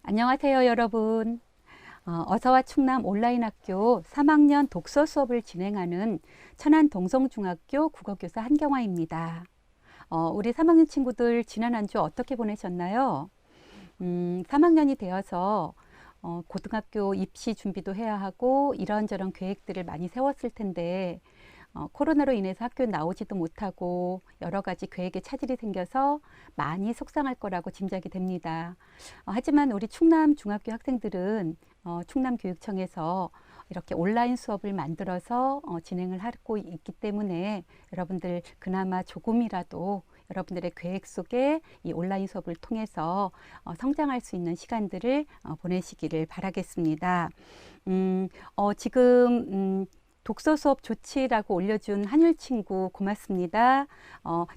안녕하세요, 여러분. 어서와 충남 온라인 학교 3학년 독서 수업을 진행하는 천안 동성중학교 국어교사 한경화입니다. 우리 3학년 친구들 지난 한 주 어떻게 보내셨나요? 3학년이 되어서 고등학교 입시 준비도 해야 하고 이런저런 계획들을 많이 세웠을 텐데 코로나로 인해서 학교에 나오지도 못하고 여러 가지 계획에 차질이 생겨서 많이 속상할 거라고 짐작이 됩니다. 하지만 우리 충남 중학교 학생들은 충남교육청에서 이렇게 온라인 수업을 만들어서 진행을 하고 있기 때문에 여러분들 그나마 조금이라도 여러분들의 계획 속에 이 온라인 수업을 통해서 성장할 수 있는 시간들을 보내시기를 바라겠습니다. 지금 독서 수업 좋지라고 올려준 한율 친구 고맙습니다.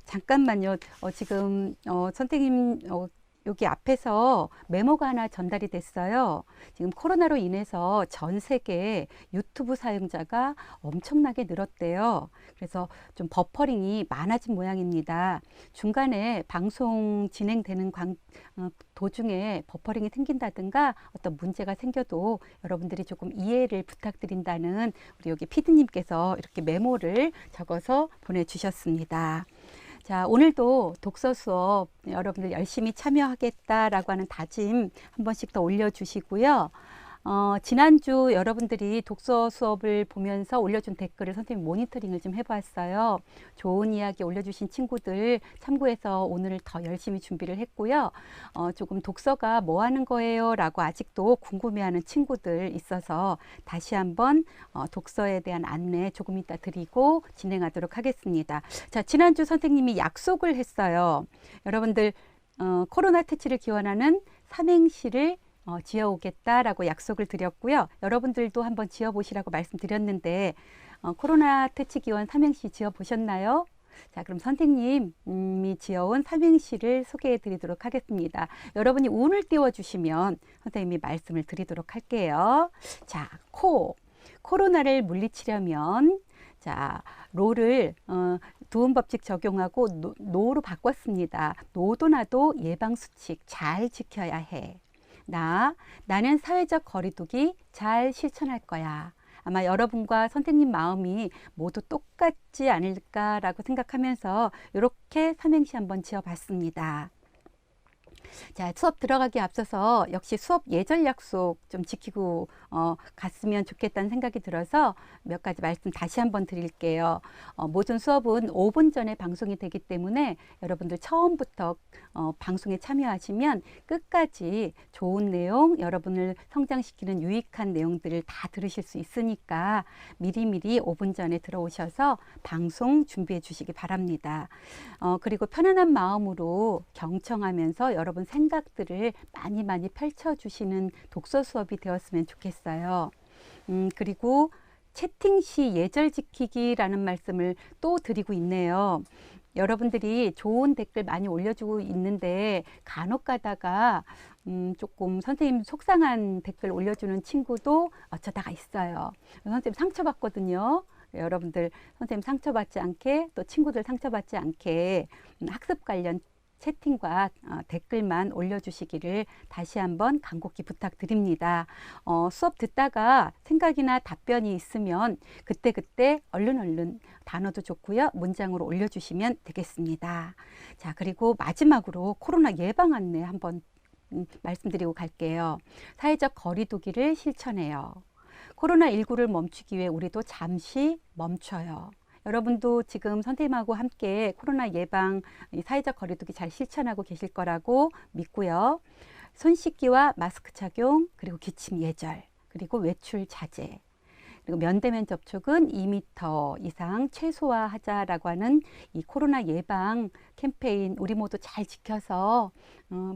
잠깐만요. 지금 선생님 여기 앞에서 메모가 하나 전달이 됐어요. 지금 코로나로 인해서 전 세계 유튜브 사용자가 엄청나게 늘었대요. 그래서 좀 버퍼링이 많아진 모양입니다. 중간에 방송 진행되는 도중에 버퍼링이 생긴다든가 어떤 문제가 생겨도 여러분들이 조금 이해를 부탁드린다는 우리 여기 피디님께서 이렇게 메모를 적어서 보내주셨습니다. 자, 오늘도 독서 수업 여러분들 열심히 참여하겠다라고 하는 다짐 한 번씩 더 올려주시고요. 지난주 여러분들이 독서 수업을 보면서 올려준 댓글을 선생님 모니터링을 좀 해봤어요. 좋은 이야기 올려주신 친구들 참고해서 오늘 더 열심히 준비를 했고요. 조금 독서가 뭐 하는 거예요? 라고 아직도 궁금해하는 친구들 있어서 다시 한번 독서에 대한 안내 조금 이따 드리고 진행하도록 하겠습니다. 자, 지난주 선생님이 약속을 했어요. 여러분들 코로나 퇴치를 기원하는 삼행시를 지어오겠다라고 약속을 드렸고요. 여러분들도 한번 지어보시라고 말씀드렸는데 코로나 퇴치 기원 삼행시 지어보셨나요? 자, 그럼 선생님이 지어온 삼행시를 소개해 드리도록 하겠습니다. 여러분이 운을 띄워주시면 선생님이 말씀을 드리도록 할게요. 자, 코로나를 물리치려면 자, 로를 두음 법칙 적용하고 노로 바꿨습니다. 노도 나도 예방 수칙 잘 지켜야 해. 나는 사회적 거리두기 잘 실천할 거야. 아마 여러분과 선생님 마음이 모두 똑같지 않을까라고 생각하면서 이렇게 삼행시 한번 지어봤습니다. 자, 수업 들어가기 앞서서 역시 수업 예절 약속 좀 지키고 갔으면 좋겠다는 생각이 들어서 몇 가지 말씀 다시 한번 드릴게요. 모든 수업은 5분 전에 방송이 되기 때문에 여러분들 처음부터 방송에 참여하시면 끝까지 좋은 내용, 여러분을 성장시키는 유익한 내용들을 다 들으실 수 있으니까 미리미리 5분 전에 들어오셔서 방송 준비해 주시기 바랍니다. 그리고 편안한 마음으로 경청하면서 여러분 생각들을 많이 펼쳐주시는 독서 수업이 되었으면 좋겠어요. 그리고 채팅 시 예절 지키기라는 말씀을 또 드리고 있네요. 여러분들이 좋은 댓글 많이 올려주고 있는데 간혹 가다가 조금 선생님 속상한 댓글 올려주는 친구도 어쩌다가 있어요. 선생님 상처받거든요. 여러분들 선생님 상처받지 않게 또 친구들 상처받지 않게 학습 관련 채팅과 댓글만 올려주시기를 다시 한번 간곡히 부탁드립니다. 수업 듣다가 생각이나 답변이 있으면 그때그때 얼른 단어도 좋고요. 문장으로 올려주시면 되겠습니다. 자, 그리고 마지막으로 코로나 예방 안내 한번 말씀드리고 갈게요. 사회적 거리두기를 실천해요. 코로나19를 멈추기 위해 우리도 잠시 멈춰요. 여러분도 지금 선생님하고 함께 코로나 예방, 사회적 거리두기 잘 실천하고 계실 거라고 믿고요. 손 씻기와 마스크 착용, 그리고 기침 예절, 그리고 외출 자제, 그리고 면대면 접촉은 2m 이상 최소화하자라고 하는 이 코로나 예방 캠페인 우리 모두 잘 지켜서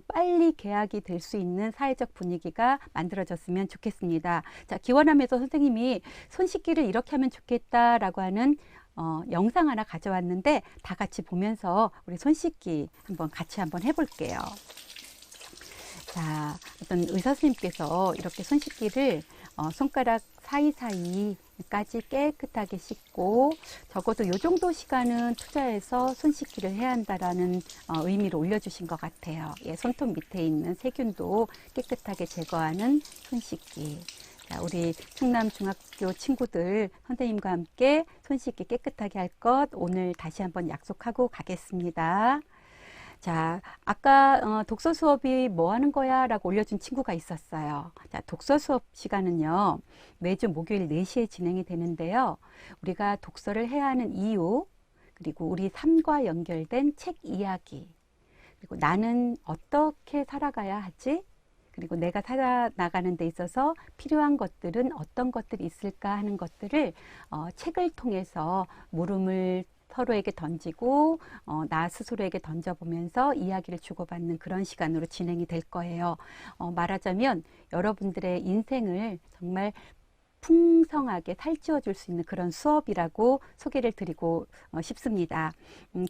빨리 개학이 될 수 있는 사회적 분위기가 만들어졌으면 좋겠습니다. 자, 기원하면서 선생님이 손 씻기를 이렇게 하면 좋겠다라고 하는 영상 하나 가져왔는데 다 같이 보면서 우리 손 씻기 같이 한번 해볼게요. 자, 어떤 의사 선생님께서 이렇게 손 씻기를 손가락 사이사이 까지 깨끗하게 씻고 적어도 이 정도 시간은 투자해서 손 씻기를 해야 한다라는 의미로 올려주신 것 같아요. 예, 손톱 밑에 있는 세균도 깨끗하게 제거하는 손 씻기. 자, 우리 충남 중학교 친구들 선생님과 함께 손 씻기 깨끗하게 할 것 오늘 다시 한번 약속하고 가겠습니다. 자, 아까 독서 수업이 뭐 하는 거야? 라고 올려준 친구가 있었어요. 자, 독서 수업 시간은요, 매주 목요일 4시에 진행이 되는데요. 우리가 독서를 해야 하는 이유, 그리고 우리 삶과 연결된 책 이야기, 그리고 나는 어떻게 살아가야 하지? 그리고 내가 살아나가는 데 있어서 필요한 것들은 어떤 것들이 있을까 하는 것들을 책을 통해서 물음을 서로에게 던지고 나 스스로에게 던져보면서 이야기를 주고받는 그런 시간으로 진행이 될 거예요. 말하자면 여러분들의 인생을 정말 풍성하게 살찌워 줄 수 있는 그런 수업이라고 소개를 드리고 싶습니다.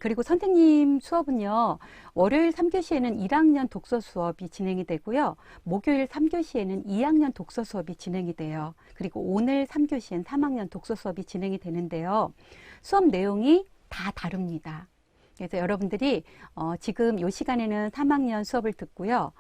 그리고 선생님 수업은요, 월요일 3교시에는 1학년 독서 수업이 진행이 되고요, 목요일 3교시에는 2학년 독서 수업이 진행이 돼요. 그리고 오늘 3교시엔 3학년 독서 수업이 진행이 되는데요. 수업 내용이 다 다릅니다. 그래서 여러분들이 지금 이 시간에는 3학년 수업을 듣고요.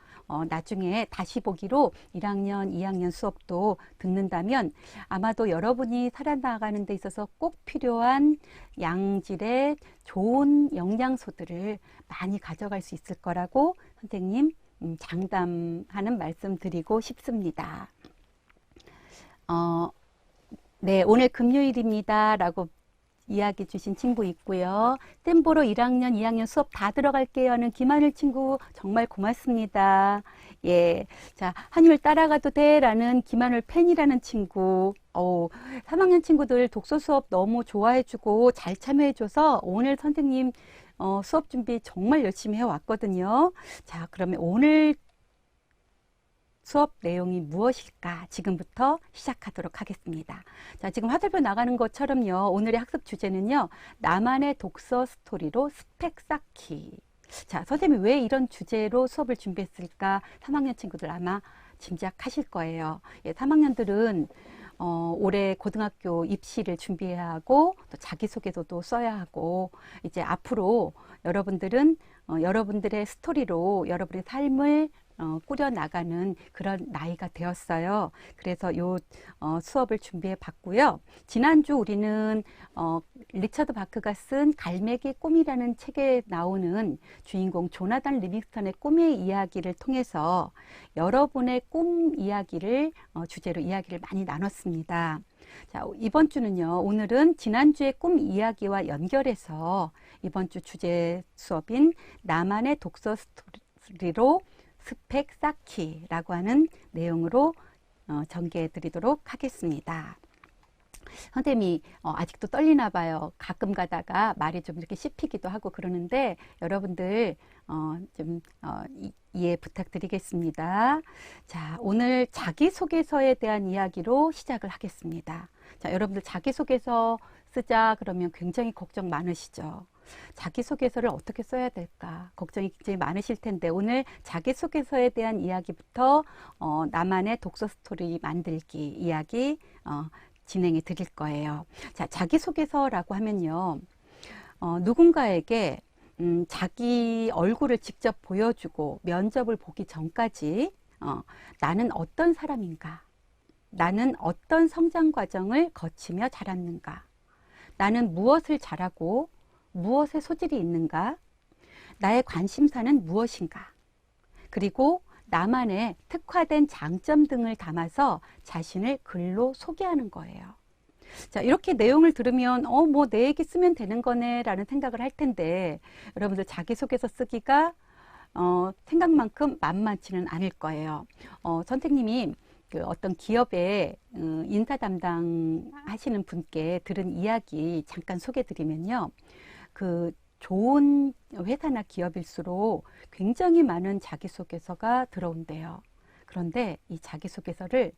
나중에 다시 보기로 1학년, 2학년 수업도 듣는다면 아마도 여러분이 살아나가는 데 있어서 꼭 필요한 양질의 좋은 영양소들을 많이 가져갈 수 있을 거라고 선생님 장담하는 말씀 드리고 싶습니다. 네, 오늘 금요일입니다. 라고 이야기 주신 친구 있고요. 쌤 보러 1학년, 2학년 수업 다 들어갈게요 하는 김하늘 친구 정말 고맙습니다. 예, 자, 한율 따라가도 돼 라는 김하늘 팬이라는 친구. 3학년 친구들 독서 수업 너무 좋아해주고 잘 참여해줘서 오늘 선생님 수업 준비 정말 열심히 해왔거든요. 자, 그러면 오늘 수업 내용이 무엇일까? 지금부터 시작하도록 하겠습니다. 자, 지금 화살표 나가는 것처럼요. 오늘의 학습 주제는요. 나만의 독서 스토리로 스펙 쌓기. 자, 선생님이 왜 이런 주제로 수업을 준비했을까? 3학년 친구들 아마 짐작하실 거예요. 예, 3학년들은 올해 고등학교 입시를 준비해야 하고 또 자기소개서도 써야 하고 이제 앞으로 여러분들은 여러분들의 스토리로 여러분의 삶을 꾸려나가는 그런 나이가 되었어요. 그래서 요 수업을 준비해 봤고요. 지난주 우리는 리처드 바크가 쓴 갈매기 꿈이라는 책에 나오는 주인공 조나단 리빙스턴의 꿈의 이야기를 통해서 여러분의 꿈 이야기를 주제로 이야기를 많이 나눴습니다. 자, 이번 주는요. 오늘은 지난주의 꿈 이야기와 연결해서 이번 주 주제 수업인 나만의 독서 스토리로 스펙 쌓기라고 하는 내용으로 전개해 드리도록 하겠습니다. 선생님이 아직도 떨리나 봐요. 가끔 가다가 말이 좀 이렇게 씹히기도 하고 그러는데 여러분들 좀 이해 부탁드리겠습니다. 자, 오늘 자기소개서에 대한 이야기로 시작을 하겠습니다. 자, 여러분들 자기소개서 쓰자 그러면 굉장히 걱정 많으시죠? 자기소개서를 어떻게 써야 될까 걱정이 굉장히 많으실 텐데 오늘 자기소개서에 대한 이야기부터 나만의 독서 스토리 만들기 이야기 진행해 드릴 거예요. 자, 자기소개서라고 하면요. 누군가에게 자기 얼굴을 직접 보여주고 면접을 보기 전까지 나는 어떤 사람인가? 나는 어떤 성장 과정을 거치며 자랐는가? 나는 무엇을 잘하고 무엇에 소질이 있는가? 나의 관심사는 무엇인가? 그리고 나만의 특화된 장점 등을 담아서 자신을 글로 소개하는 거예요. 자, 이렇게 내용을 들으면 뭐 내 얘기 쓰면 되는 거네 라는 생각을 할 텐데 여러분들 자기소개서 쓰기가 생각만큼 만만치는 않을 거예요. 선생님이 그 어떤 기업의 인사 담당하시는 분께 들은 이야기 잠깐 소개해 드리면요. 그 좋은 회사나 기업일수록 굉장히 많은 자기소개서가 들어온대요. 그런데 이 자기소개서를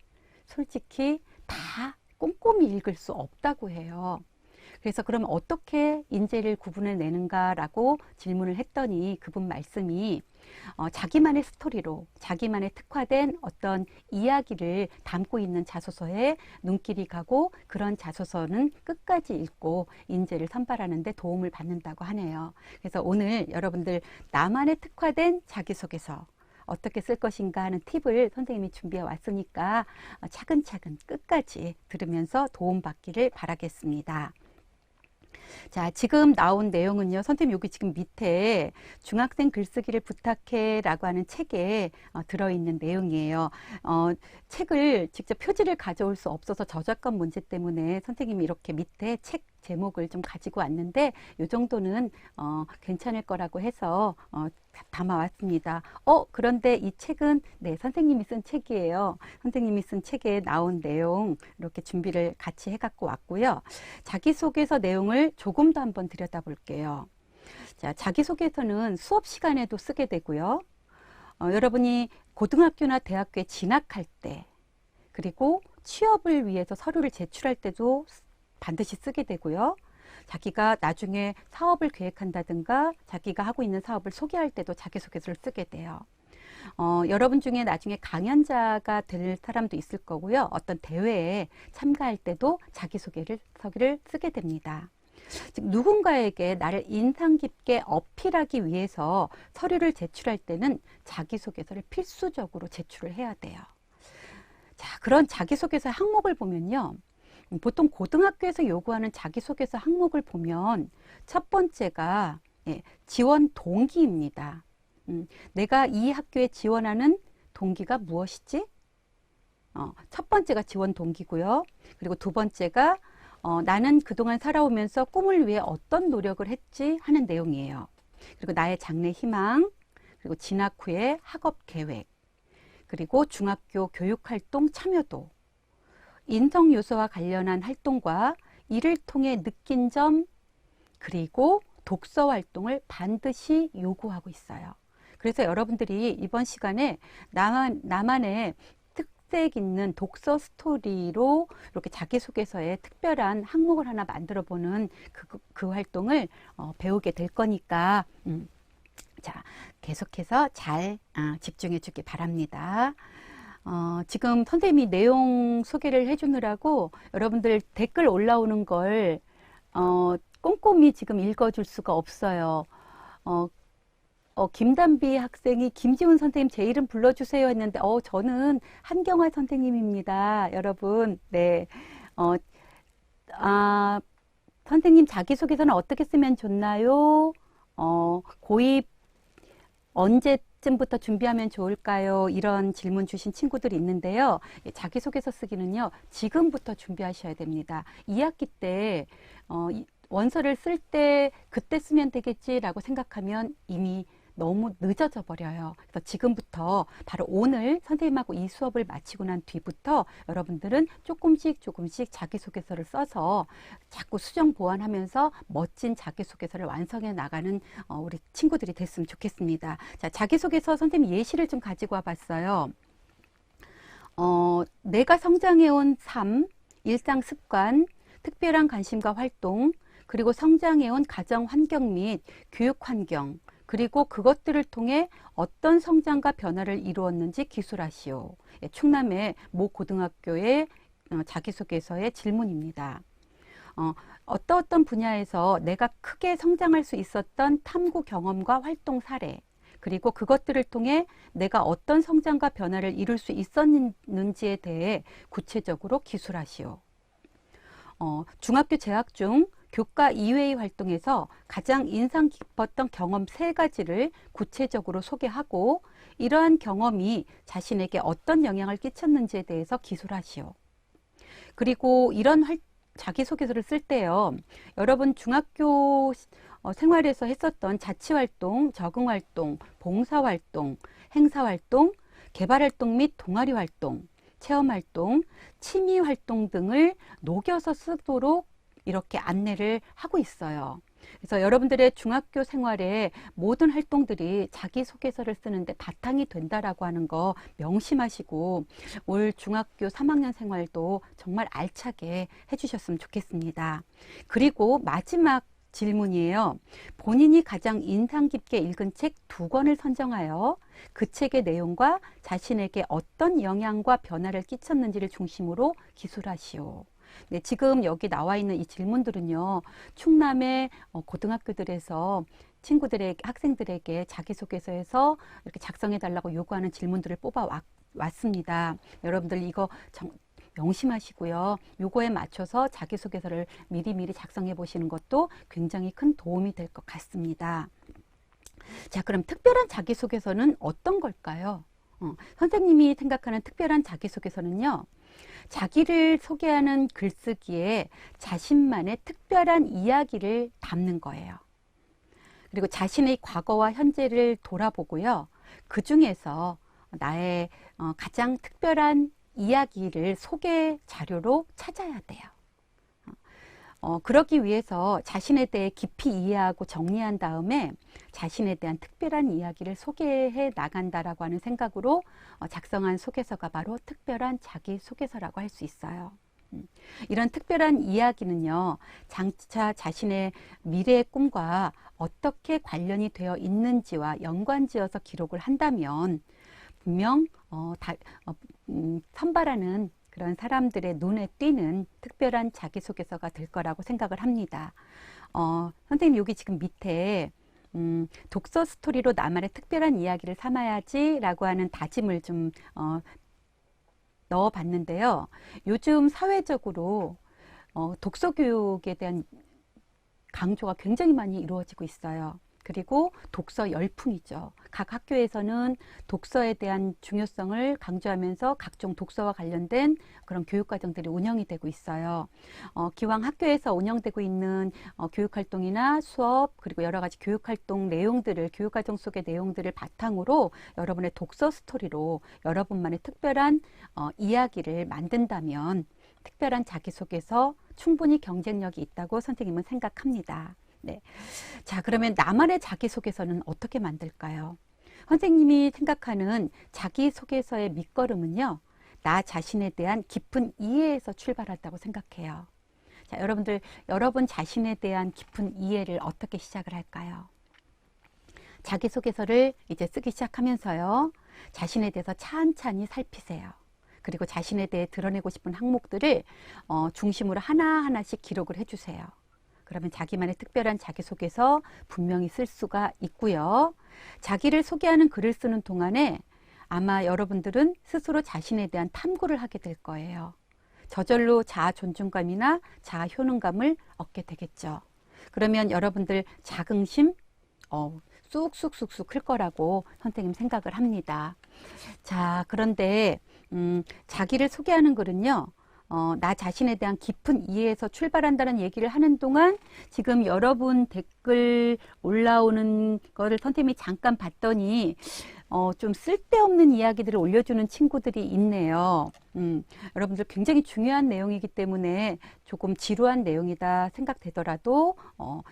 솔직히 다 꼼꼼히 읽을 수 없다고 해요. 그래서 그럼 어떻게 인재를 구분해 내는가라고 질문을 했더니 그분 말씀이 자기만의 스토리로 자기만의 특화된 어떤 이야기를 담고 있는 자소서에 눈길이 가고 그런 자소서는 끝까지 읽고 인재를 선발하는 데 도움을 받는다고 하네요. 그래서 오늘 여러분들 나만의 특화된 자기소개서 어떻게 쓸 것인가 하는 팁을 선생님이 준비해 왔으니까 차근차근 끝까지 들으면서 도움받기를 바라겠습니다. 자, 지금 나온 내용은요, 선생님 여기 지금 밑에 중학생 글쓰기를 부탁해 라고 하는 책에 들어있는 내용이에요. 책을 직접 표지를 가져올 수 없어서 저작권 문제 때문에 선생님이 이렇게 밑에 책 제목을 좀 가지고 왔는데 이 정도는 괜찮을 거라고 해서 담아왔습니다. 그런데 이 책은 네, 선생님이 쓴 책이에요. 선생님이 쓴 책에 나온 내용 이렇게 준비를 같이 해갖고 왔고요. 자기소개서 내용을 조금 더 한번 들여다볼게요. 자, 자기소개서는 수업 시간에도 쓰게 되고요. 여러분이 고등학교나 대학교에 진학할 때 그리고 취업을 위해서 서류를 제출할 때도 반드시 쓰게 되고요. 자기가 나중에 사업을 계획한다든가 자기가 하고 있는 사업을 소개할 때도 자기소개서를 쓰게 돼요. 여러분 중에 나중에 강연자가 될 사람도 있을 거고요. 어떤 대회에 참가할 때도 자기소개서를 쓰게 됩니다. 즉 누군가에게 나를 인상 깊게 어필하기 위해서 서류를 제출할 때는 자기소개서를 필수적으로 제출을 해야 돼요. 자, 그런 자기소개서 항목을 보면요. 보통 고등학교에서 요구하는 자기소개서 항목을 보면 첫 번째가 지원 동기입니다. 내가 이 학교에 지원하는 동기가 무엇이지? 첫 번째가 지원 동기고요. 그리고 두 번째가 나는 그동안 살아오면서 꿈을 위해 어떤 노력을 했지 하는 내용이에요. 그리고 나의 장래 희망, 그리고 진학 후의 학업 계획, 그리고 중학교 교육활동 참여도, 인성 요소와 관련한 활동과 이를 통해 느낀 점, 그리고 독서 활동을 반드시 요구하고 있어요. 그래서 여러분들이 이번 시간에 나만의 특색 있는 독서 스토리로 이렇게 자기소개서에 특별한 항목을 하나 만들어 보는 그 활동을 배우게 될 거니까 자, 계속해서 잘 집중해 주기 바랍니다. 지금 선생님이 내용 소개를 해주느라고 여러분들 댓글 올라오는 걸 꼼꼼히 지금 읽어줄 수가 없어요. 김단비 학생이 김지훈 선생님 제 이름 불러주세요 했는데 저는 한경화 선생님입니다. 여러분, 네. 선생님 자기소개서는 어떻게 쓰면 좋나요? 고입 언제쯤부터 준비하면 좋을까요? 이런 질문 주신 친구들이 있는데요. 자기소개서 쓰기는요, 지금부터 준비하셔야 됩니다. 2학기 때 원서를 쓸 때 그때 쓰면 되겠지라고 생각하면 이미 너무 늦어져 버려요. 그래서 지금부터 바로 오늘 선생님하고 이 수업을 마치고 난 뒤부터 여러분들은 조금씩 자기소개서를 써서 자꾸 수정 보완하면서 멋진 자기소개서를 완성해 나가는 우리 친구들이 됐으면 좋겠습니다. 자, 자기소개서 선생님 예시를 좀 가지고 와 봤어요. 내가 성장해온 삶, 일상 습관, 특별한 관심과 활동, 그리고 성장해온 가정 환경 및 교육 환경, 그리고 그것들을 통해 어떤 성장과 변화를 이루었는지 기술하시오. 충남의 모 고등학교의 자기소개서의 질문입니다. 어떤 분야에서 내가 크게 성장할 수 있었던 탐구 경험과 활동 사례, 그리고 그것들을 통해 내가 어떤 성장과 변화를 이룰 수 있었는지에 대해 구체적으로 기술하시오. 중학교 재학 중 교과 이외의 활동에서 가장 인상 깊었던 경험 3가지를 구체적으로 소개하고 이러한 경험이 자신에게 어떤 영향을 끼쳤는지에 대해서 기술하시오. 그리고 이런 자기소개서를 쓸 때요. 여러분 중학교 생활에서 했었던 자치활동, 적응활동, 봉사활동, 행사활동, 개발활동 및 동아리활동, 체험활동, 취미활동 등을 녹여서 쓰도록 이렇게 안내를 하고 있어요. 그래서 여러분들의 중학교 생활에 모든 활동들이 자기소개서를 쓰는데 바탕이 된다라고 하는 거 명심하시고 올 중학교 3학년 생활도 정말 알차게 해주셨으면 좋겠습니다. 그리고 마지막 질문이에요. 본인이 가장 인상 깊게 읽은 책 2권을 선정하여 그 책의 내용과 자신에게 어떤 영향과 변화를 끼쳤는지를 중심으로 기술하시오. 네, 지금 여기 나와 있는 이 질문들은요, 충남의 고등학교들에서 친구들에게, 학생들에게 자기소개서에서 이렇게 작성해 달라고 요구하는 질문들을 뽑아 왔습니다. 여러분들 이거 명심하시고요. 요거에 맞춰서 자기소개서를 미리미리 작성해 보시는 것도 굉장히 큰 도움이 될 것 같습니다. 자, 그럼 특별한 자기소개서는 어떤 걸까요? 선생님이 생각하는 특별한 자기소개서는요, 자기를 소개하는 글쓰기에 자신만의 특별한 이야기를 담는 거예요. 그리고 자신의 과거와 현재를 돌아보고요. 그 중에서 나의 가장 특별한 이야기를 소개 자료로 찾아야 돼요. 그러기 위해서 자신에 대해 깊이 이해하고 정리한 다음에 자신에 대한 특별한 이야기를 소개해 나간다라고 하는 생각으로 작성한 소개서가 바로 특별한 자기소개서라고 할 수 있어요. 이런 특별한 이야기는요, 장차 자신의 미래의 꿈과 어떻게 관련이 되어 있는지와 연관지어서 기록을 한다면 분명 선발하는 그런 사람들의 눈에 띄는 특별한 자기소개서가 될 거라고 생각을 합니다. 선생님 여기 지금 밑에 독서 스토리로 나만의 특별한 이야기를 삼아야지 라고 하는 다짐을 좀 넣어봤는데요. 요즘 사회적으로 독서 교육에 대한 강조가 굉장히 많이 이루어지고 있어요. 그리고 독서 열풍이죠. 각 학교에서는 독서에 대한 중요성을 강조하면서 각종 독서와 관련된 그런 교육과정들이 운영이 되고 있어요. 기왕 학교에서 운영되고 있는 교육활동이나 수업 그리고 여러 가지 교육활동 내용들을 교육과정 속의 내용들을 바탕으로 여러분의 독서 스토리로 여러분만의 특별한 이야기를 만든다면 특별한 자기소개서 충분히 경쟁력이 있다고 선생님은 생각합니다. 네. 자, 그러면 나만의 자기소개서는 어떻게 만들까요? 선생님이 생각하는 자기소개서의 밑거름은요, 나 자신에 대한 깊은 이해에서 출발한다고 생각해요. 자, 여러분 자신에 대한 깊은 이해를 어떻게 시작을 할까요? 자기소개서를 이제 쓰기 시작하면서요, 자신에 대해서 찬찬히 살피세요. 그리고 자신에 대해 드러내고 싶은 항목들을 중심으로 하나하나씩 기록을 해주세요. 그러면 자기만의 특별한 자기소개서 분명히 쓸 수가 있고요. 자기를 소개하는 글을 쓰는 동안에 아마 여러분들은 스스로 자신에 대한 탐구를 하게 될 거예요. 저절로 자아 존중감이나 자아 효능감을 얻게 되겠죠. 그러면 여러분들 자긍심 쑥쑥쑥쑥 클 거라고 선생님 생각을 합니다. 자, 그런데 자기를 소개하는 글은요, 나 자신에 대한 깊은 이해에서 출발한다는 얘기를 하는 동안 지금 여러분 댓글 올라오는 거를 선생님이 잠깐 봤더니 좀 쓸데없는 이야기들을 올려주는 친구들이 있네요. 여러분들 굉장히 중요한 내용이기 때문에 조금 지루한 내용이다 생각되더라도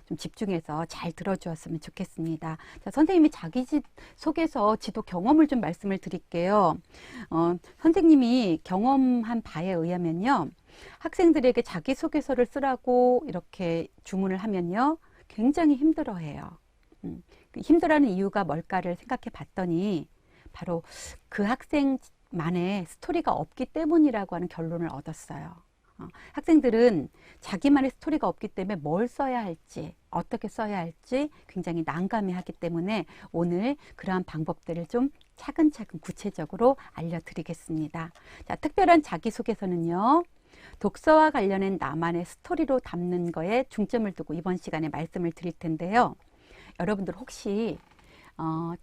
좀 집중해서 잘 들어주었으면 좋겠습니다. 자, 선생님이 자기소개서 지도 경험을 좀 말씀을 드릴게요. 선생님이 경험한 바에 의하면요, 학생들에게 자기소개서를 쓰라고 이렇게 주문을 하면요, 굉장히 힘들어해요. 힘들어하는 이유가 뭘까를 생각해 봤더니 바로 그 학생만의 스토리가 없기 때문이라고 하는 결론을 얻었어요. 학생들은 자기만의 스토리가 없기 때문에 뭘 써야 할지 어떻게 써야 할지 굉장히 난감해하기 때문에 오늘 그러한 방법들을 좀 차근차근 구체적으로 알려드리겠습니다. 자, 특별한 자기소개서는요, 독서와 관련된 나만의 스토리로 담는 거에 중점을 두고 이번 시간에 말씀을 드릴 텐데요. 여러분들 혹시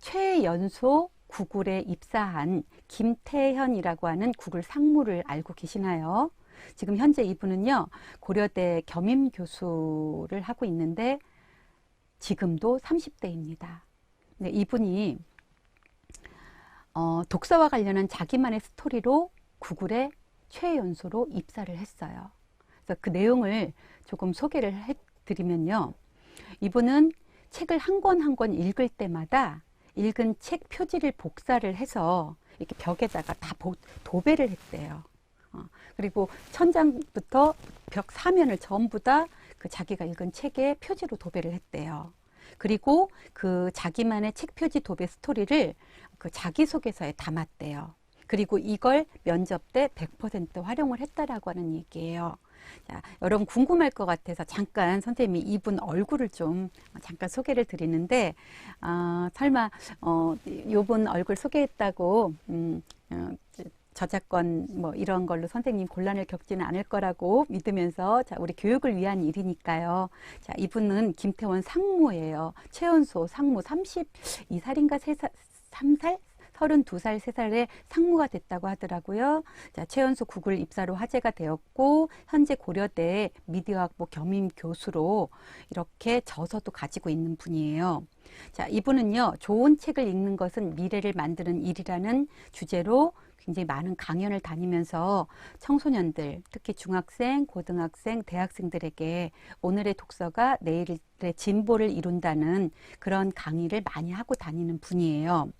최연소 구글에 입사한 김태현이라고 하는 구글 상무를 알고 계시나요? 지금 현재 이분은요, 고려대 겸임 교수를 하고 있는데 지금도 30대입니다. 네, 이분이 독서와 관련한 자기만의 스토리로 구글에 최연소로 입사를 했어요. 그래서 그 내용을 조금 소개를 해드리면요, 이분은 책을 한 권 한 권 읽을 때마다 읽은 책 표지를 복사를 해서 이렇게 벽에다가 다 도배를 했대요. 그리고 천장부터 벽 사면을 전부 다 그 자기가 읽은 책에 표지로 도배를 했대요. 그리고 그 자기만의 책 표지 도배 스토리를 그 자기소개서에 담았대요. 그리고 이걸 면접 때 100% 활용을 했다라고 하는 얘기예요. 자, 여러분 궁금할 것 같아서 잠깐 선생님이 이분 얼굴을 좀 잠깐 소개를 드리는데, 설마 요분 얼굴 소개했다고 저작권 뭐 이런 걸로 선생님 곤란을 겪지는 않을 거라고 믿으면서, 자, 우리 교육을 위한 일이니까요. 자, 이분은 김태원 상무예요. 최연소 상무 32살인가 3살? 32살, 3살에 상무가 됐다고 하더라고요. 자, 최연소 구글 입사로 화제가 되었고, 현재 고려대 미디어학부 겸임 교수로 이렇게 저서도 가지고 있는 분이에요. 자, 이분은요, 좋은 책을 읽는 것은 미래를 만드는 일이라는 주제로 굉장히 많은 강연을 다니면서 청소년들, 특히 중학생, 고등학생, 대학생들에게 오늘의 독서가 내일의 진보를 이룬다는 그런 강의를 많이 하고 다니는 분이에요.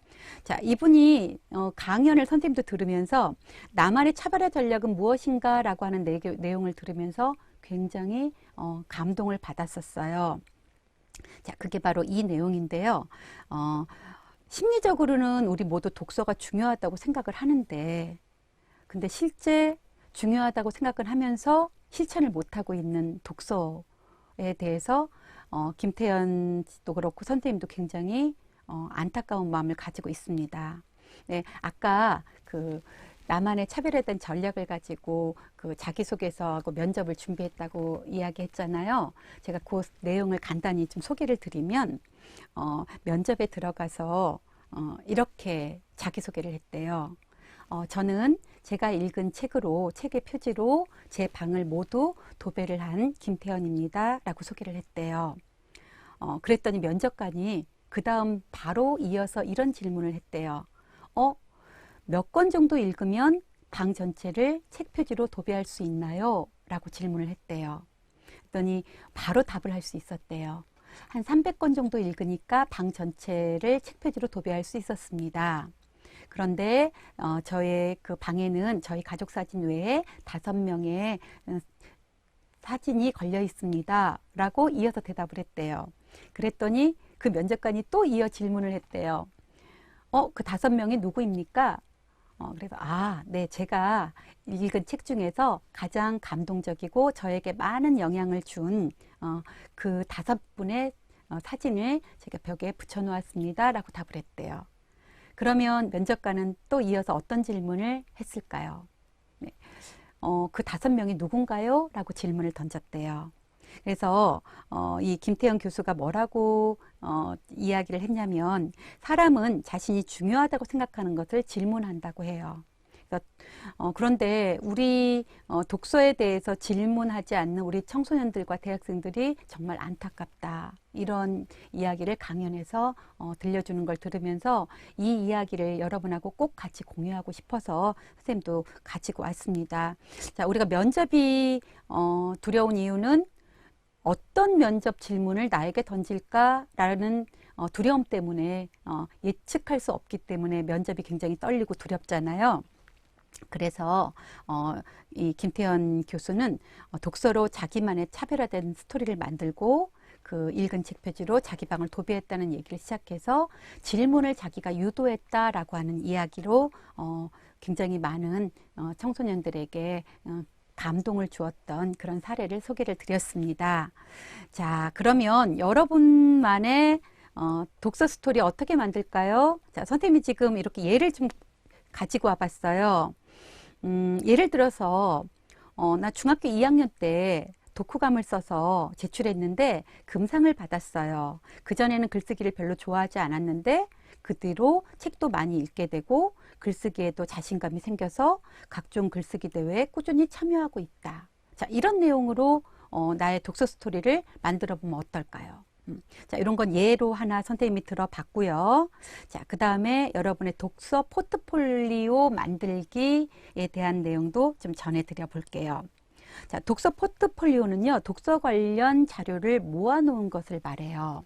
자, 이분이 강연을 선생님도 들으면서 나만의 차별화 전략은 무엇인가 라고 하는 내용을 들으면서 굉장히 감동을 받았었어요. 자, 그게 바로 이 내용인데요. 심리적으로는 우리 모두 독서가 중요하다고 생각을 하는데, 근데 실제 중요하다고 생각을 하면서 실천을 못하고 있는 독서에 대해서 김태연 씨도 그렇고 선생님도 굉장히 안타까운 마음을 가지고 있습니다. 네, 아까 그 나만의 차별화된 전략을 가지고 그 자기소개서하고 면접을 준비했다고 이야기했잖아요. 제가 그 내용을 간단히 좀 소개를 드리면, 면접에 들어가서 이렇게 자기소개를 했대요. 저는 제가 읽은 책의 표지로 제 방을 모두 도배를 한 김태연입니다. 라고 소개를 했대요. 그랬더니 면접관이 그 다음 바로 이어서 이런 질문을 했대요. 몇 권 정도 읽으면 방 전체를 책 표지로 도배할 수 있나요? 라고 질문을 했대요. 그랬더니 바로 답을 할 수 있었대요. 한 300권 정도 읽으니까 방 전체를 책 표지로 도배할 수 있었습니다. 그런데 저의 그 방에는 저희 가족 사진 외에 5명의 사진이 걸려 있습니다. 라고 이어서 대답을 했대요. 그랬더니 그 면접관이 또 이어 질문을 했대요. 그 5명이 누구입니까? 그래서 네, 제가 읽은 책 중에서 가장 감동적이고 저에게 많은 영향을 준 그 5분의 사진을 제가 벽에 붙여 놓았습니다. 라고 답을 했대요. 그러면 면접관은 또 이어서 어떤 질문을 했을까요? 네. 그 5명이 누군가요? 라고 질문을 던졌대요. 그래서 이 김태연 교수가 뭐라고 이야기를 했냐면, 사람은 자신이 중요하다고 생각하는 것을 질문한다고 해요. 그런데 우리 독서에 대해서 질문하지 않는 우리 청소년들과 대학생들이 정말 안타깝다. 이런 이야기를 강연에서 들려주는 걸 들으면서 이 이야기를 여러분하고 꼭 같이 공유하고 싶어서 선생님도 가지고 왔습니다. 자, 우리가 면접이 두려운 이유는 어떤 면접 질문을 나에게 던질까라는 두려움 때문에 예측할 수 없기 때문에 면접이 굉장히 떨리고 두렵잖아요. 그래서 이 김태연 교수는 독서로 자기만의 차별화된 스토리를 만들고 그 읽은 책 표지로 자기 방을 도배했다는 얘기를 시작해서 질문을 자기가 유도했다라고 하는 이야기로 굉장히 많은 청소년들에게 감동을 주었던 그런 사례를 소개를 드렸습니다. 자, 그러면 여러분만의 독서 스토리 어떻게 만들까요? 자, 선생님이 지금 이렇게 예를 좀 가지고 와봤어요. 예를 들어서 나 중학교 2학년 때 독후감을 써서 제출했는데 금상을 받았어요. 그전에는 글쓰기를 별로 좋아하지 않았는데 그 뒤로 책도 많이 읽게 되고 글쓰기에도 자신감이 생겨서 각종 글쓰기 대회에 꾸준히 참여하고 있다. 자, 이런 내용으로 나의 독서 스토리를 만들어 보면 어떨까요? 자, 이런 건 예로 하나 선생님이 들어봤고요. 자, 그 다음에 여러분의 독서 포트폴리오 만들기에 대한 내용도 좀 전해드려 볼게요. 자, 독서 포트폴리오는요, 독서 관련 자료를 모아놓은 것을 말해요.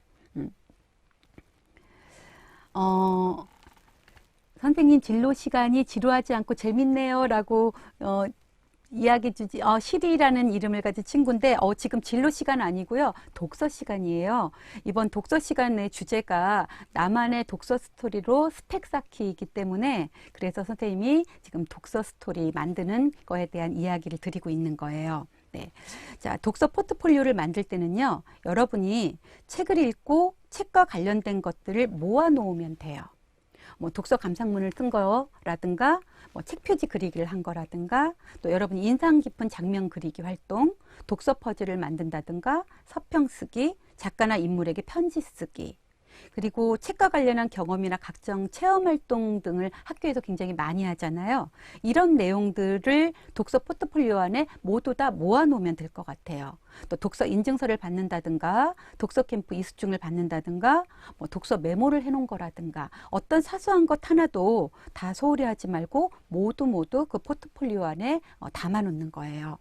선생님 진로 시간이 지루하지 않고 재밌네요 라고 이야기 주지, 시리라는 이름을 가진 친구인데, 지금 진로 시간 아니고요. 독서 시간이에요. 이번 독서 시간의 주제가 나만의 독서 스토리로 스펙 쌓기이기 때문에, 그래서 선생님이 지금 독서 스토리 만드는 거에 대한 이야기를 드리고 있는 거예요. 네. 자, 독서 포트폴리오를 만들 때는요, 여러분이 책을 읽고 책과 관련된 것들을 모아 놓으면 돼요. 뭐 독서 감상문을 쓴 거라든가, 뭐 책 표지 그리기를 한 거라든가, 또 여러분이 인상 깊은 장면 그리기 활동, 독서 퍼즐을 만든다든가, 서평 쓰기, 작가나 인물에게 편지 쓰기, 그리고 책과 관련한 경험이나 각종 체험 활동 등을 학교에서 굉장히 많이 하잖아요. 이런 내용들을 독서 포트폴리오 안에 모두 다 모아놓으면 될 것 같아요. 또 독서 인증서를 받는다든가, 독서 캠프 이수증을 받는다든가, 뭐 독서 메모를 해놓은 거라든가, 어떤 사소한 것 하나도 다 소홀히 하지 말고 모두 그 포트폴리오 안에 담아놓는 거예요.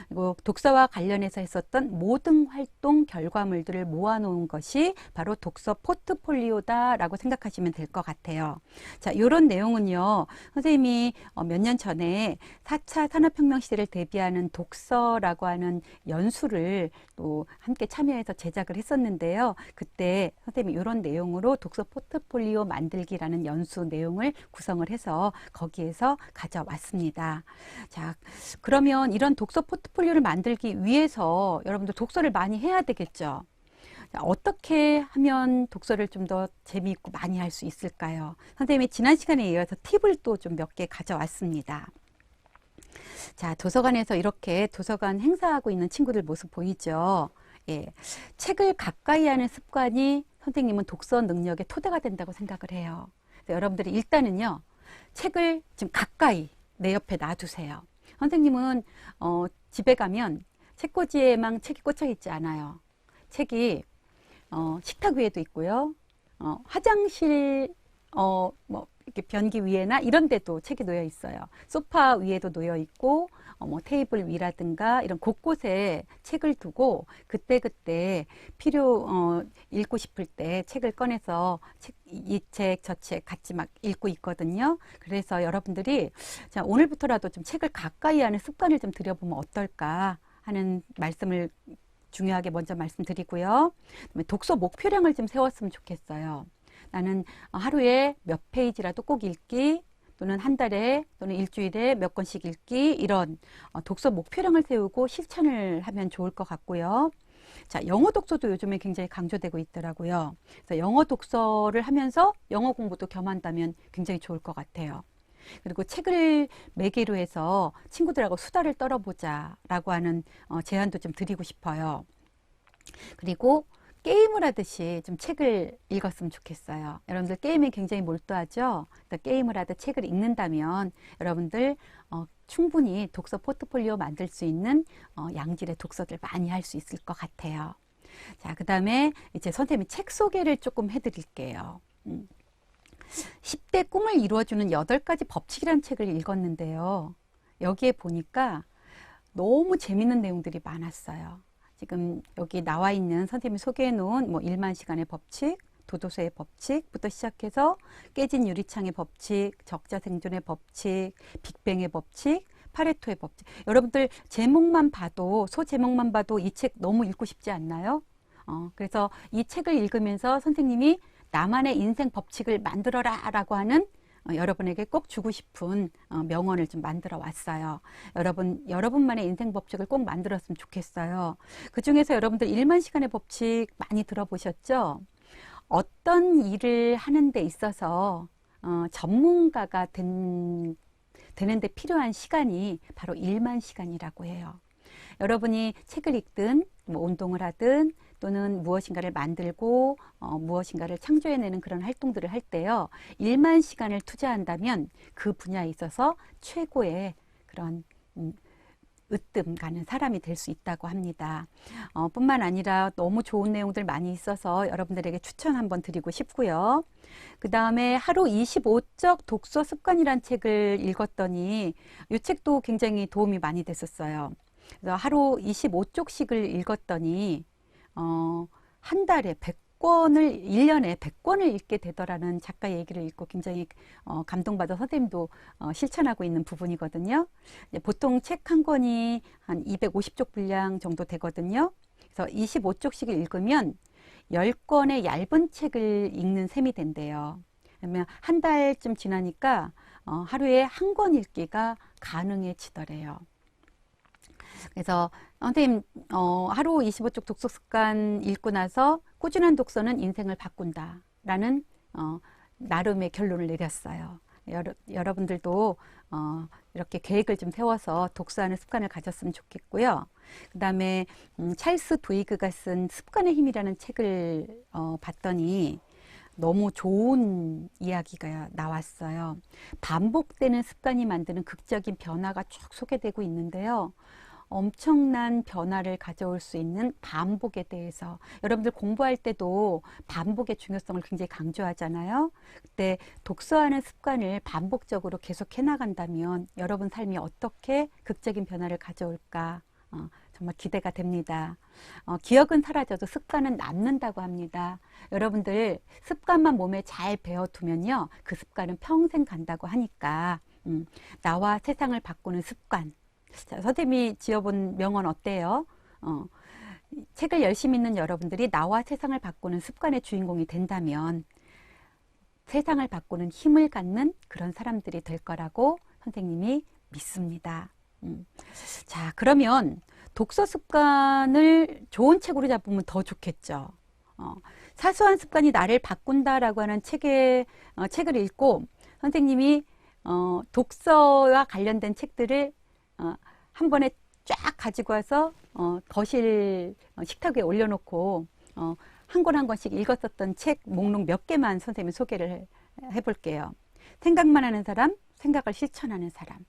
그리고 독서와 관련해서 했었던 모든 활동 결과물들을 모아놓은 것이 바로 독서 포트폴리오다라고 생각하시면 될 것 같아요. 자, 이런 내용은요, 선생님이 몇 년 전에 4차 산업혁명 시대를 대비하는 독서라고 하는 연수를 또 함께 참여해서 제작을 했었는데요. 그때 선생님이 이런 내용으로 독서 포트폴리오 만들기라는 연수 내용을 구성을 해서 거기에서 가져왔습니다. 자, 그러면 이런 독서 포트폴리오를 만들기 위해서 여러분들 독서를 많이 해야 되겠죠. 어떻게 하면 독서를 좀 더 재미있고 많이 할 수 있을까요? 선생님이 지난 시간에 이어서 팁을 또 좀 몇 개 가져왔습니다. 자, 도서관에서 이렇게 도서관 행사하고 있는 친구들 모습 보이죠? 예, 책을 가까이 하는 습관이 선생님은 독서 능력의 토대가 된다고 생각을 해요. 그래서 여러분들이 일단은요, 책을 좀 가까이 내 옆에 놔두세요. 선생님은 집에 가면 책꽂이에만 책이 꽂혀 있지 않아요. 책이 식탁 위에도 있고요. 화장실 뭐 이렇게 변기 위에나 이런 데도 책이 놓여 있어요. 소파 위에도 놓여 있고 뭐 테이블 위라든가 이런 곳곳에 책을 두고 그때그때 읽고 싶을 때 책을 꺼내서 이 책, 저 책 같이 막 읽고 있거든요. 그래서 여러분들이 자, 오늘부터라도 좀 책을 가까이 하는 습관을 좀 들여보면 어떨까 하는 말씀을 중요하게 먼저 말씀드리고요. 독서 목표량을 좀 세웠으면 좋겠어요. 나는 하루에 몇 페이지라도 꼭 읽기, 또는 한 달에 또는 일주일에 몇 권씩 읽기, 이런 독서 목표량을 세우고 실천을 하면 좋을 것 같고요. 자, 영어 독서도 요즘에 굉장히 강조되고 있더라고요. 그래서 영어 독서를 하면서 영어 공부도 겸한다면 굉장히 좋을 것 같아요. 그리고 책을 매개로 해서 친구들하고 수다를 떨어보자 라고 하는 제안도 좀 드리고 싶어요. 그리고 게임을 하듯이 좀 책을 읽었으면 좋겠어요. 여러분들 게임에 굉장히 몰두하죠. 게임을 하듯 책을 읽는다면 여러분들 충분히 독서 포트폴리오 만들 수 있는 양질의 독서들 많이 할 수 있을 것 같아요. 자, 그 다음에 이제 선생님이 책 소개를 조금 해드릴게요. 10대 꿈을 이루어주는 8가지 법칙이라는 책을 읽었는데요. 여기에 보니까 너무 재밌는 내용들이 많았어요. 지금 여기 나와 있는 선생님이 소개해 놓은 뭐 1만 시간의 법칙, 도도새의 법칙부터 시작해서 깨진 유리창의 법칙, 적자 생존의 법칙, 빅뱅의 법칙, 파레토의 법칙. 여러분들 제목만 봐도, 소제목만 봐도 이 책 너무 읽고 싶지 않나요? 그래서 이 책을 읽으면서 선생님이 나만의 인생 법칙을 만들어라 라고 하는 여러분에게 꼭 주고 싶은 명언을 좀 만들어 왔어요. 여러분만의 인생 법칙을 꼭 만들었으면 좋겠어요. 그 중에서 여러분들 1만 시간의 법칙 많이 들어보셨죠? 어떤 일을 하는 데 있어서 전문가가 되는데 필요한 시간이 바로 1만 시간이라고 해요. 여러분이 책을 읽든 뭐 운동을 하든 또는 무엇인가를 만들고 무엇인가를 창조해내는 그런 활동들을 할 때요. 1만 시간을 투자한다면 그 분야에 있어서 최고의 그런 으뜸 가는 사람이 될 수 있다고 합니다. 뿐만 아니라 너무 좋은 내용들 많이 있어서 여러분들에게 추천 한번 드리고 싶고요. 그 다음에 하루 25적 독서 습관이란 책을 읽었더니 이 책도 굉장히 도움이 많이 됐었어요. 그래서 하루 25쪽씩을 읽었더니 한 달에 100권을 1년에 100권을 읽게 되더라는 작가 얘기를 읽고 굉장히 감동받아 선생님도 실천하고 있는 부분이거든요. 보통 책 한 권이 한 250쪽 분량 정도 되거든요. 그래서 25쪽씩을 읽으면 10권의 얇은 책을 읽는 셈이 된대요. 그러면 한 달쯤 지나니까 하루에 한 권 읽기가 가능해지더래요. 그래서 선생님 하루 25쪽 독서 습관 읽고 나서 꾸준한 독서는 인생을 바꾼다 라는 나름의 결론을 내렸어요. 여러분들도 이렇게 계획을 좀 세워서 독서하는 습관을 가졌으면 좋겠고요. 그 다음에 찰스 두이그가 쓴 습관의 힘이라는 책을 봤더니 너무 좋은 이야기가 나왔어요. 반복되는 습관이 만드는 극적인 변화가 쭉 소개되고 있는데요. 엄청난 변화를 가져올 수 있는 반복에 대해서, 여러분들 공부할 때도 반복의 중요성을 굉장히 강조하잖아요. 그때 독서하는 습관을 반복적으로 계속 해나간다면 여러분 삶이 어떻게 극적인 변화를 가져올까 정말 기대가 됩니다. 기억은 사라져도 습관은 남는다고 합니다. 여러분들 습관만 몸에 잘 배워두면요, 그 습관은 평생 간다고 하니까 나와 세상을 바꾸는 습관. 자, 선생님이 지어본 명언 어때요? 책을 열심히 읽는 여러분들이 나와 세상을 바꾸는 습관의 주인공이 된다면 세상을 바꾸는 힘을 갖는 그런 사람들이 될 거라고 선생님이 믿습니다. 자, 그러면 독서 습관을 좋은 책으로 잡으면 더 좋겠죠. 사소한 습관이 나를 바꾼다라고 하는 책을 읽고 선생님이 독서와 관련된 책들을 한 번에 쫙 가지고 와서 거실 식탁 위에 올려놓고 한 권 한 권씩 읽었었던 책 목록 몇 개만 선생님이 소개를 해볼게요. 생각만 하는 사람, 생각을 실천하는 사람,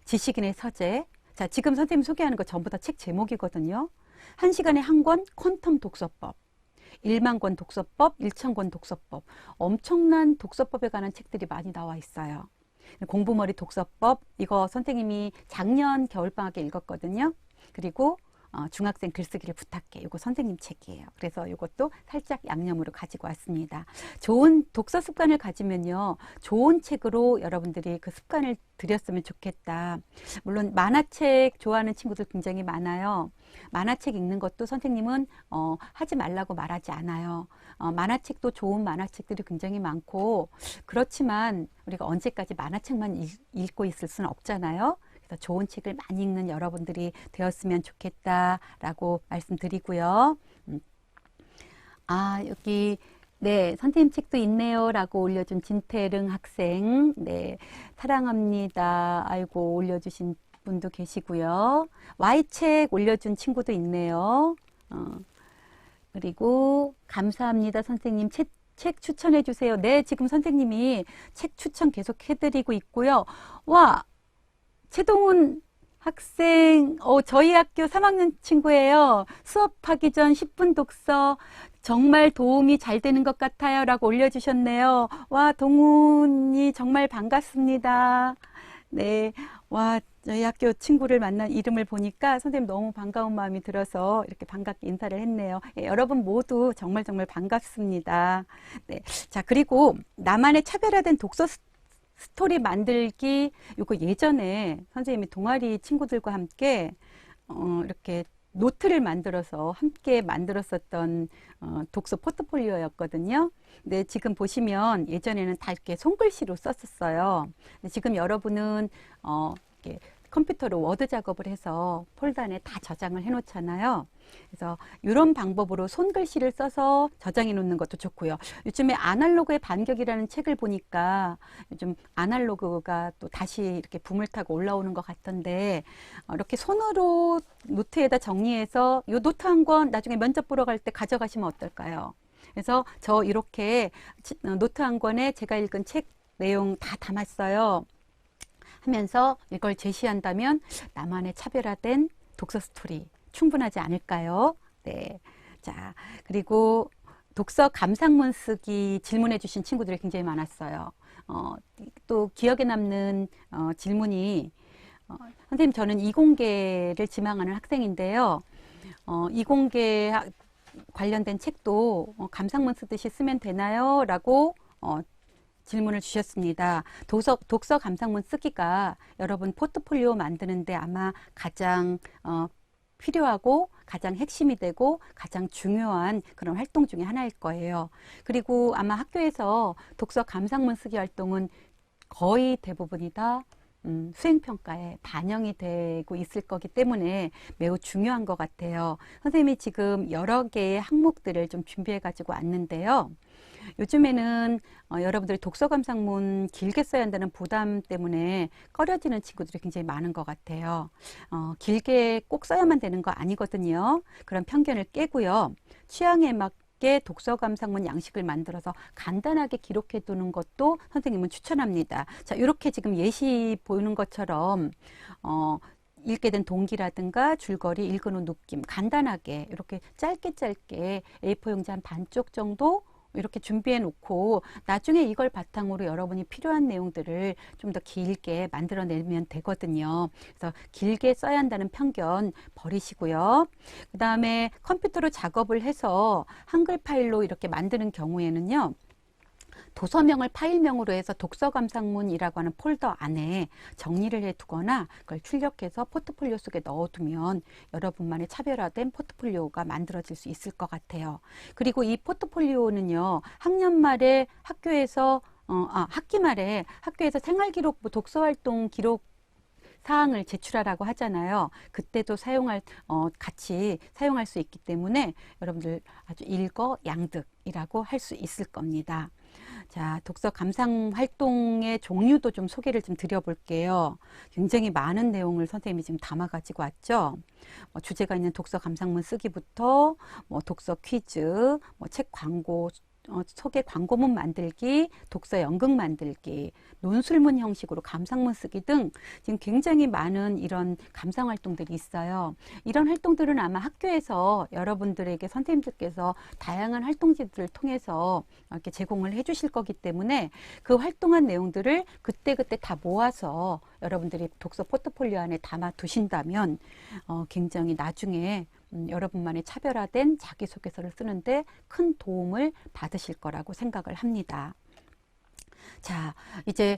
지식인의 서재. 자, 지금 선생님 소개하는 거 전부 다 책 제목이거든요. 1시간에 한 권 퀀텀 독서법, 1만 권 독서법, 1,000권 독서법. 엄청난 독서법에 관한 책들이 많이 나와 있어요. 공부머리 독서법, 이거 선생님이 작년 겨울방학에 읽었거든요. 그리고 중학생 글쓰기를 부탁해, 이거 선생님 책이에요. 그래서 이것도 살짝 양념으로 가지고 왔습니다. 좋은 독서 습관을 가지면요, 좋은 책으로 여러분들이 그 습관을 들였으면 좋겠다. 물론 만화책 좋아하는 친구들 굉장히 많아요. 만화책 읽는 것도 선생님은 하지 말라고 말하지 않아요. 만화책도 좋은 만화책들이 굉장히 많고, 그렇지만 우리가 언제까지 만화책만 읽고 있을 수는 없잖아요. 그래서 좋은 책을 많이 읽는 여러분들이 되었으면 좋겠다라고 말씀드리고요. 여기 네, 선생님 책도 있네요 라고 올려준 진태릉 학생, 네, 사랑합니다. 아이고, 올려주신 분도 계시고요. Y책 올려준 친구도 있네요. 그리고 감사합니다. 선생님 책 추천해 주세요. 네, 지금 선생님이 책 추천 계속 해드리고 있고요. 와, 최동훈 학생, 저희 학교 3학년 친구예요. 수업하기 전 10분 독서 정말 도움이 잘 되는 것 같아요 라고 올려주셨네요. 와, 동훈이 정말 반갑습니다. 네, 와, 저희 학교 친구를 만난 이름을 보니까 선생님 너무 반가운 마음이 들어서 이렇게 반갑게 인사를 했네요. 예, 여러분 모두 정말 반갑습니다. 네, 자, 그리고 나만의 차별화된 독서 스토리 만들기, 이거 예전에 선생님이 동아리 친구들과 함께 이렇게 노트를 만들어서 함께 만들었었던 독서 포트폴리오였거든요. 근데 지금 보시면 예전에는 다 이렇게 손글씨로 썼었어요. 근데 지금 여러분은 이렇게 컴퓨터로 워드 작업을 해서 폴더 안에 다 저장을 해 놓잖아요. 그래서 이런 방법으로 손글씨를 써서 저장해 놓는 것도 좋고요. 요즘에 아날로그의 반격이라는 책을 보니까 요즘 아날로그가 또 다시 이렇게 붐을 타고 올라오는 것 같던데, 이렇게 손으로 노트에다 정리해서 이 노트 한 권 나중에 면접 보러 갈 때 가져가시면 어떨까요? 그래서 저 이렇게 노트 한 권에 제가 읽은 책 내용 다 담았어요 하면서 이걸 제시한다면 나만의 차별화된 독서 스토리 충분하지 않을까요? 네. 자, 그리고 독서 감상문 쓰기 질문해 주신 친구들이 굉장히 많았어요. 또 기억에 남는 질문이 선생님, 저는 이공계를 지망하는 학생인데요. 이공계 관련된 책도 감상문 쓰듯이 쓰면 되나요? 라고 질문을 주셨습니다. 독서 감상문 쓰기가 여러분 포트폴리오 만드는데 아마 가장 필요하고 가장 핵심이 되고 가장 중요한 그런 활동 중에 하나일 거예요. 그리고 아마 학교에서 독서 감상문 쓰기 활동은 거의 대부분이 다 수행평가에 반영이 되고 있을 거기 때문에 매우 중요한 것 같아요. 선생님이 지금 여러 개의 항목들을 좀 준비해 가지고 왔는데요. 요즘에는 여러분들이 독서 감상문 길게 써야 한다는 부담 때문에 꺼려지는 친구들이 굉장히 많은 것 같아요. 길게 꼭 써야만 되는 거 아니거든요. 그런 편견을 깨고요. 취향에 맞게 독서 감상문 양식을 만들어서 간단하게 기록해 두는 것도 선생님은 추천합니다. 자, 이렇게 지금 예시 보이는 것처럼 읽게 된 동기라든가 줄거리, 읽은 느낌 간단하게 이렇게 짧게 A4 용지 한 반쪽 정도 이렇게 준비해 놓고 나중에 이걸 바탕으로 여러분이 필요한 내용들을 좀 더 길게 만들어내면 되거든요. 그래서 길게 써야 한다는 편견 버리시고요. 그 다음에 컴퓨터로 작업을 해서 한글 파일로 이렇게 만드는 경우에는요. 도서명을 파일명으로 해서 독서 감상문이라고 하는 폴더 안에 정리를 해두거나 그걸 출력해서 포트폴리오 속에 넣어두면 여러분만의 차별화된 포트폴리오가 만들어질 수 있을 것 같아요. 그리고 이 포트폴리오는요, 학년 말에 학교에서 학기 말에 학교에서 생활기록부 독서활동 기록 사항을 제출하라고 하잖아요. 그때도 같이 사용할 수 있기 때문에 여러분들 아주 일거양득이라고 할 수 있을 겁니다. 자, 독서 감상 활동의 종류도 좀 소개를 좀 드려볼게요. 굉장히 많은 내용을 선생님이 지금 담아가지고 왔죠. 주제가 있는 독서 감상문 쓰기부터 독서 퀴즈, 책 광고, 소개 광고문 만들기, 독서 연극 만들기, 논술문 형식으로 감상문 쓰기 등 지금 굉장히 많은 이런 감상 활동들이 있어요. 이런 활동들은 아마 학교에서 여러분들에게 선생님들께서 다양한 활동지들을 통해서 이렇게 제공을 해 주실 거기 때문에 그 활동한 내용들을 그때그때 다 모아서 여러분들이 독서 포트폴리오 안에 담아 두신다면 굉장히 나중에 여러분만의 차별화된 자기소개서를 쓰는데 큰 도움을 받으실 거라고 생각을 합니다. 자, 이제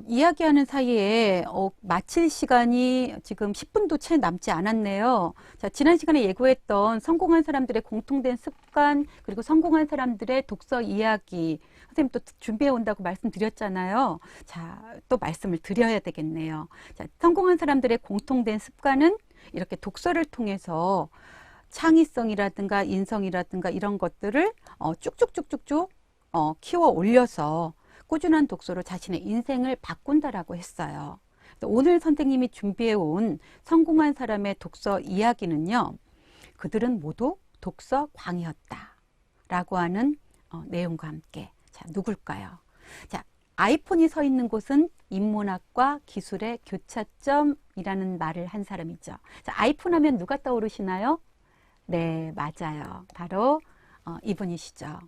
이야기하는 사이에 마칠 시간이 지금 10분도 채 남지 않았네요. 자, 지난 시간에 예고했던 성공한 사람들의 공통된 습관, 그리고 성공한 사람들의 독서 이야기, 선생님 또 준비해 온다고 말씀드렸잖아요. 자, 또 말씀을 드려야 되겠네요. 자, 성공한 사람들의 공통된 습관은 이렇게 독서를 통해서 창의성이라든가 인성이라든가 이런 것들을 쭉쭉쭉쭉쭉 키워 올려서 꾸준한 독서로 자신의 인생을 바꾼다라고 했어요. 오늘 선생님이 준비해 온 성공한 사람의 독서 이야기는요. 그들은 모두 독서광이었다 라고 하는 내용과 함께, 자, 누굴까요? 자, 아이폰이 서 있는 곳은 인문학과 기술의 교차점이라는 말을 한 사람이죠. 자, 아이폰 하면 누가 떠오르시나요? 네, 맞아요. 바로 이분이시죠.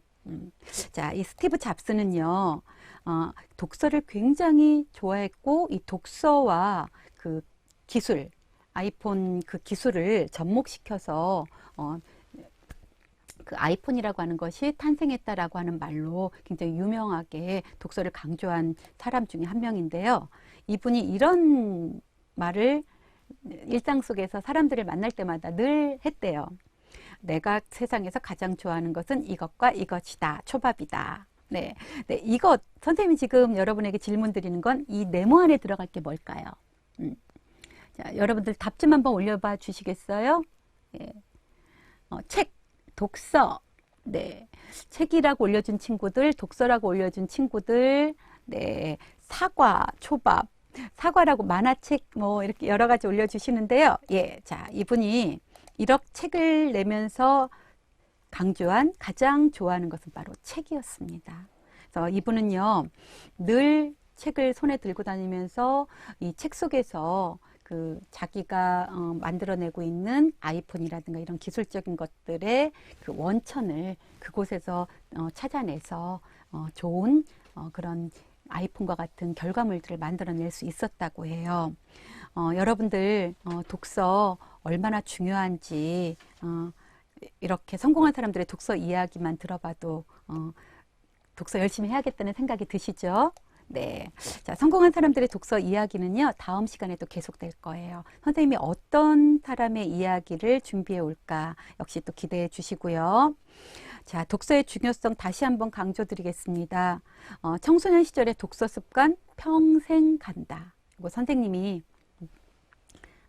자, 이 스티브 잡스는요, 독서를 굉장히 좋아했고, 이 독서와 그 기술, 아이폰 그 기술을 접목시켜서 그 아이폰이라고 하는 것이 탄생했다라고 하는 말로 굉장히 유명하게 독서를 강조한 사람 중에 한 명인데요. 이분이 이런 말을 일상 속에서 사람들을 만날 때마다 늘 했대요. 내가 세상에서 가장 좋아하는 것은 이것과 이것이다. 초밥이다. 네, 네, 이것 선생님이 지금 여러분에게 질문 드리는 건 이 네모 안에 들어갈 게 뭘까요? 자, 여러분들 답 좀 한번 올려봐 주시겠어요? 예. 책, 독서, 네, 책이라고 올려준 친구들, 독서라고 올려준 친구들, 네, 사과, 초밥, 사과라고 만화책 이렇게 여러 가지 올려주시는데요. 예, 자, 이분이 이렇게 책을 내면서 강조한 가장 좋아하는 것은 바로 책이었습니다. 그래서 이분은요, 늘 책을 손에 들고 다니면서 이 책 속에서 그 자기가 만들어내고 있는 아이폰이라든가 이런 기술적인 것들의 그 원천을 그곳에서 찾아내서 좋은 그런 아이폰과 같은 결과물들을 만들어낼 수 있었다고 해요. 여러분들 독서 얼마나 중요한지 이렇게 성공한 사람들의 독서 이야기만 들어봐도 독서 열심히 해야겠다는 생각이 드시죠? 네. 자, 성공한 사람들의 독서 이야기는요, 다음 시간에도 계속될 거예요. 선생님이 어떤 사람의 이야기를 준비해 올까 역시 또 기대해 주시고요. 자, 독서의 중요성 다시 한번 강조드리겠습니다. 청소년 시절의 독서 습관 평생 간다. 이거 선생님이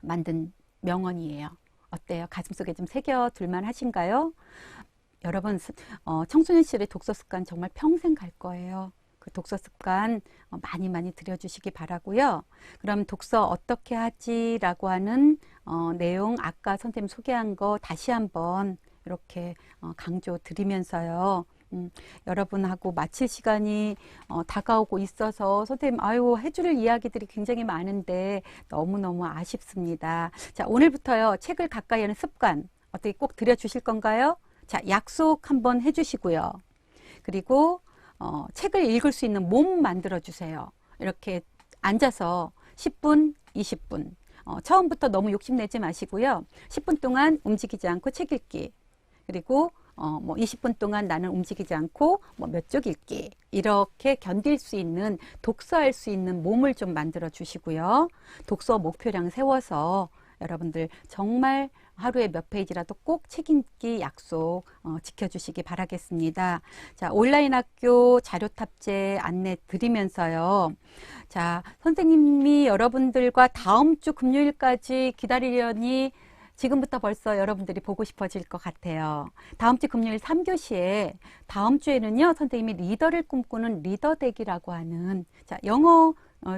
만든 명언이에요. 어때요? 가슴속에 좀 새겨둘만 하신가요? 여러분, 청소년 시절의 독서 습관 정말 평생 갈 거예요. 그 독서 습관 많이 많이 들여주시기 바라고요. 그럼 독서 어떻게 하지라고 하는 내용 아까 선생님 소개한 거 다시 한번 이렇게 강조 드리면서요. 여러분하고 마칠 시간이 다가오고 있어서 선생님 해줄 이야기들이 굉장히 많은데 너무너무 아쉽습니다. 자, 오늘부터요 책을 가까이 하는 습관 어떻게 꼭 들여주실 건가요? 자, 약속 한번 해주시고요. 그리고 책을 읽을 수 있는 몸 만들어 주세요. 이렇게 앉아서 10분, 20분 처음부터 너무 욕심내지 마시고요. 10분 동안 움직이지 않고 책 읽기, 그리고 20분 동안 나는 움직이지 않고 몇 쪽 읽기, 이렇게 견딜 수 있는 독서할 수 있는 몸을 좀 만들어 주시고요. 독서 목표량 세워서 여러분들 정말 하루에 몇 페이지라도 꼭 책 읽기 약속 지켜주시기 바라겠습니다. 자, 온라인 학교 자료 탑재 안내 드리면서요. 자, 선생님이 여러분들과 다음 주 금요일까지 기다리려니 지금부터 벌써 여러분들이 보고 싶어질 것 같아요. 다음 주 금요일 3교시에 다음 주에는요, 선생님이 리더를 꿈꾸는 리더덱이라고 하는, 자, 영어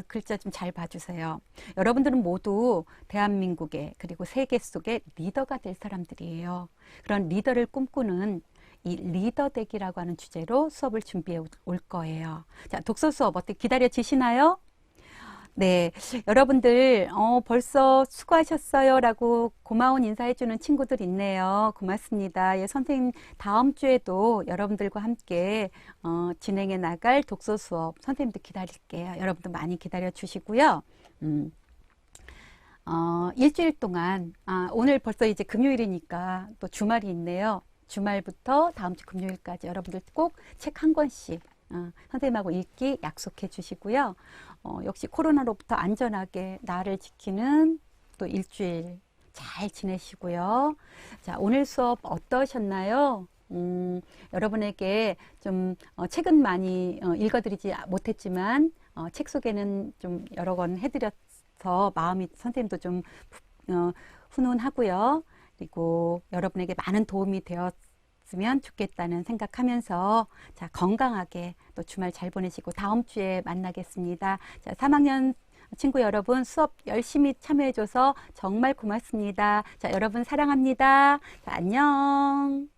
글자 좀 잘 봐주세요. 여러분들은 모두 대한민국의 그리고 세계 속의 리더가 될 사람들이에요. 그런 리더를 꿈꾸는 이 리더덱이라고 하는 주제로 수업을 준비해 올 거예요. 자, 독서 수업 어떻게 기다려지시나요? 네, 여러분들 벌써 수고하셨어요 라고 고마운 인사해주는 친구들 있네요. 고맙습니다. 예, 선생님 다음 주에도 여러분들과 함께 진행해 나갈 독서 수업 선생님도 기다릴게요. 여러분도 많이 기다려 주시고요. 일주일 동안 오늘 벌써 이제 금요일이니까 또 주말이 있네요. 주말부터 다음 주 금요일까지 여러분들 꼭 책 한 권씩 선생님하고 읽기 약속해 주시고요. 역시 코로나로부터 안전하게 나를 지키는 또 일주일 잘 지내시고요. 자, 오늘 수업 어떠셨나요? 여러분에게 좀 책은 많이 읽어드리지 못했지만 책 소개는 좀 여러 권 해드려서 마음이 선생님도 좀 훈훈하고요. 그리고 여러분에게 많은 도움이 되었으면 좋겠다는 생각하면서 자, 건강하게 또 주말 잘 보내시고 다음 주에 만나겠습니다. 자, 3학년 친구 여러분 수업 열심히 참여해줘서 정말 고맙습니다. 자, 여러분 사랑합니다. 자, 안녕.